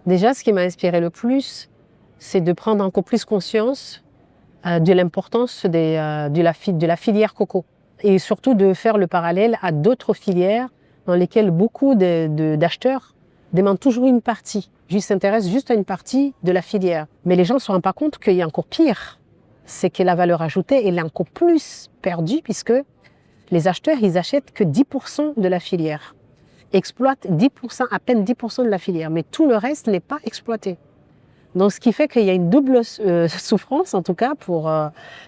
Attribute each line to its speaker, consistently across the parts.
Speaker 1: Déjà, ce qui m'a inspiré le plus, c'est de prendre encore plus conscience de l'importance de la filière coco. Et surtout de faire le parallèle à d'autres filières dans lesquelles beaucoup d'acheteurs demandent toujours une partie, s'intéressent juste à une partie de la filière. Mais les gens ne se rendent pas compte qu'il y a encore pire. C'est que la valeur ajoutée, elle est encore plus perdue puisque les acheteurs, ils achètent que 10% de la filière, exploitent 10%, à peine 10% de la filière, mais tout le reste n'est pas exploité. Donc, ce qui fait qu'il y a une double souffrance, en tout cas pour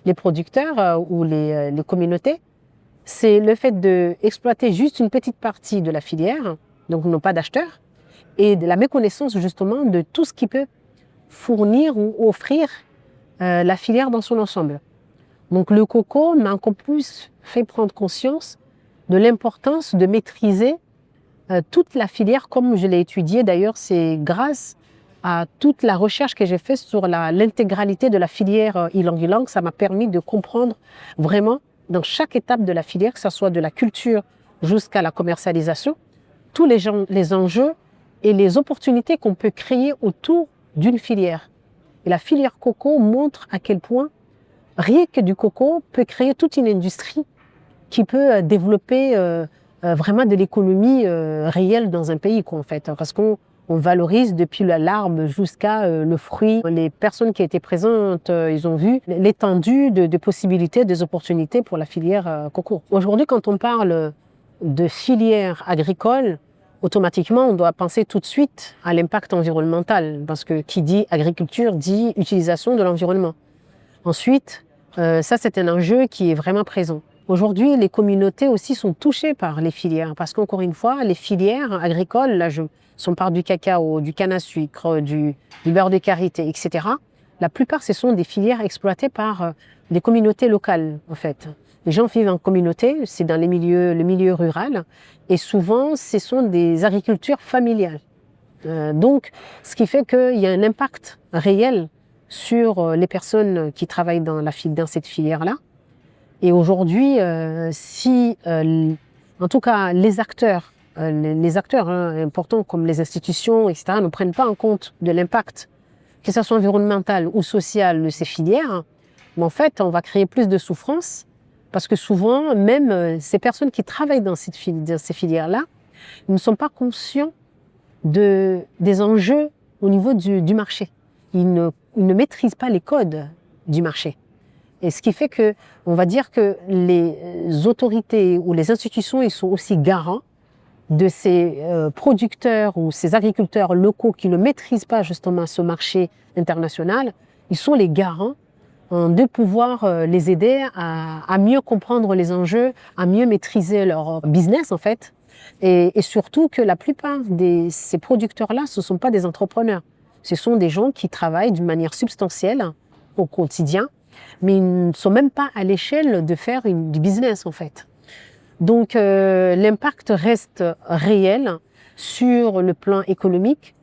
Speaker 1: les producteurs ou les communautés, c'est le fait d'exploiter juste une petite partie de la filière, donc non pas d'acheteurs, et de la méconnaissance justement de tout ce qui peut fournir ou offrir la filière dans son ensemble. Donc le coco m'a encore plus fait prendre conscience de l'importance de maîtriser toute la filière comme je l'ai étudiée. D'ailleurs, c'est grâce à toute la recherche que j'ai faite sur l'intégralité de la filière ylang-ylang, ça m'a permis de comprendre vraiment dans chaque étape de la filière, que ce soit de la culture jusqu'à la commercialisation, tous les enjeux et les opportunités qu'on peut créer autour d'une filière. Et la filière coco montre à quel point rien que du coco peut créer toute une industrie qui peut développer vraiment de l'économie réelle dans un pays, quoi, en fait. Parce qu'on valorise depuis l'arbre jusqu'à le fruit. Les personnes qui étaient présentes, ils ont vu l'étendue de possibilités, des opportunités pour la filière coco. Aujourd'hui, quand on parle de filière agricole, automatiquement, on doit penser tout de suite à l'impact environnemental. Parce que qui dit agriculture dit utilisation de l'environnement. Ensuite, ça c'est un enjeu qui est vraiment présent. Aujourd'hui, les communautés aussi sont touchées par les filières parce qu'encore une fois, les filières agricoles, là, si on parle du cacao, du canne à sucre, du beurre de karité, etc., la plupart, ce sont des filières exploitées par des communautés locales, en fait. Les gens vivent en communauté, c'est dans le milieu rural, et souvent, ce sont des agricultures familiales. Donc, ce qui fait qu'il y a un impact réel sur les personnes qui travaillent dans cette filière-là. Et aujourd'hui, en tout cas, les acteurs importants comme les institutions, etc., ne prennent pas en compte de l'impact, que ce soit environnemental ou social de ces filières, mais en fait, on va créer plus de souffrance parce que souvent, même ces personnes qui travaillent dans ces filières-là ne sont pas conscients des enjeux au niveau du marché. Ils ne maîtrisent pas les codes du marché. Et ce qui fait que, on va dire que les autorités ou les institutions, ils sont aussi garants de ces producteurs ou ces agriculteurs locaux qui ne maîtrisent pas justement ce marché international. Ils sont les garants de pouvoir les aider à mieux comprendre les enjeux, à mieux maîtriser leur business en fait. Et surtout que la plupart de ces producteurs-là, ce ne sont pas des entrepreneurs. Ce sont des gens qui travaillent d'une manière substantielle au quotidien, mais ils ne sont même pas à l'échelle de faire du business en fait. Donc l'impact reste réel sur le plan économique,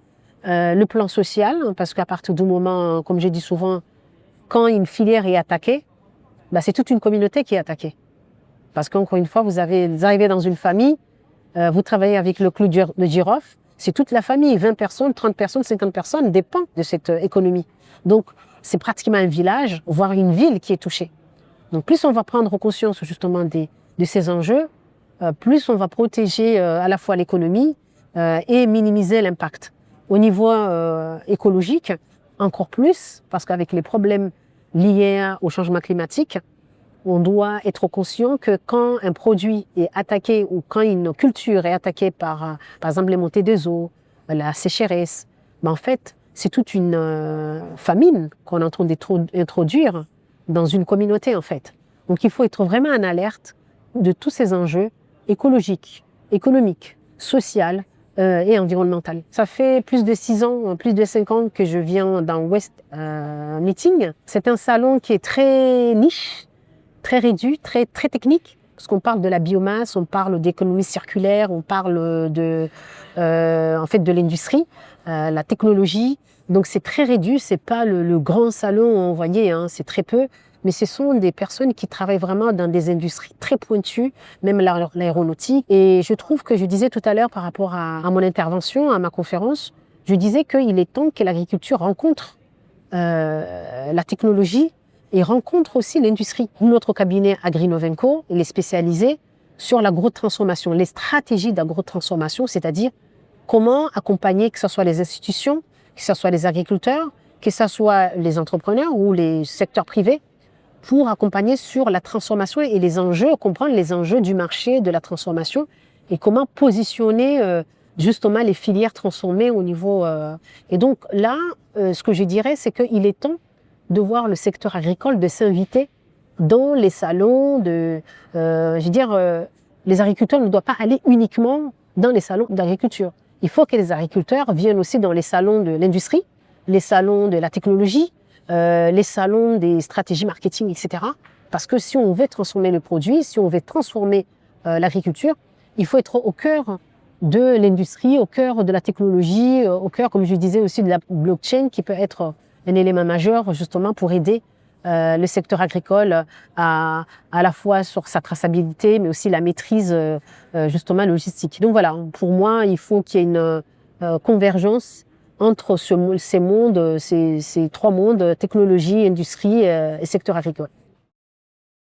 Speaker 1: le plan social, parce qu'à partir du moment, comme j'ai dit souvent, quand une filière est attaquée, c'est toute une communauté qui est attaquée. Parce qu'encore une fois, vous arrivez dans une famille, vous travaillez avec le clou de girofle, c'est toute la famille, 20 personnes, 30 personnes, 50 personnes dépendent de cette économie. Donc, c'est pratiquement un village, voire une ville qui est touchée. Donc, plus on va prendre conscience justement de ces enjeux, plus on va protéger à la fois l'économie et minimiser l'impact. Au niveau écologique, encore plus, parce qu'avec les problèmes liés au changement climatique, on doit être conscient que quand un produit est attaqué ou quand une culture est attaquée par exemple les montées des eaux, la sécheresse, en fait, c'est toute une famine qu'on est en train d'introduire dans une communauté en fait. Donc il faut être vraiment en alerte de tous ces enjeux écologiques, économiques, sociaux et environnementaux. Ça fait plus de 6 ans, plus de 5 ans que je viens dans West Meeting. C'est un salon qui est très niche, très réduit, très technique, parce qu'on parle de la biomasse, on parle d'économie circulaire, on parle en fait de l'industrie, la technologie. Donc c'est très réduit, c'est pas le grand salon, vous voyez, c'est très peu, mais ce sont des personnes qui travaillent vraiment dans des industries très pointues, même l'aéronautique. Et je trouve que je disais tout à l'heure par rapport à mon intervention, à ma conférence, je disais qu'il est temps que l'agriculture rencontre la technologie et rencontre aussi l'industrie. Notre cabinet Agrinovenco, il est spécialisé sur l'agrotransformation, les stratégies d'agrotransformation, c'est-à-dire comment accompagner, que ce soit les institutions, que ce soit les agriculteurs, que ce soit les entrepreneurs ou les secteurs privés, pour accompagner sur la transformation et les enjeux, comprendre les enjeux du marché de la transformation et comment positionner justement les filières transformées au niveau... Et donc là, ce que je dirais, c'est qu'il est temps de voir le secteur agricole de s'inviter dans les salons les agriculteurs ne doivent pas aller uniquement dans les salons d'agriculture. Il faut que les agriculteurs viennent aussi dans les salons de l'industrie, les salons de la technologie, les salons des stratégies marketing, etc. Parce que si on veut transformer le produit, si on veut transformer l'agriculture, il faut être au cœur de l'industrie, au cœur de la technologie, au cœur, comme je disais aussi, de la blockchain qui peut être un élément majeur justement pour aider le secteur agricole à la fois sur sa traçabilité, mais aussi la maîtrise justement logistique. Donc voilà, pour moi, il faut qu'il y ait une convergence entre ces mondes, ces trois mondes, technologie, industrie et secteur agricole.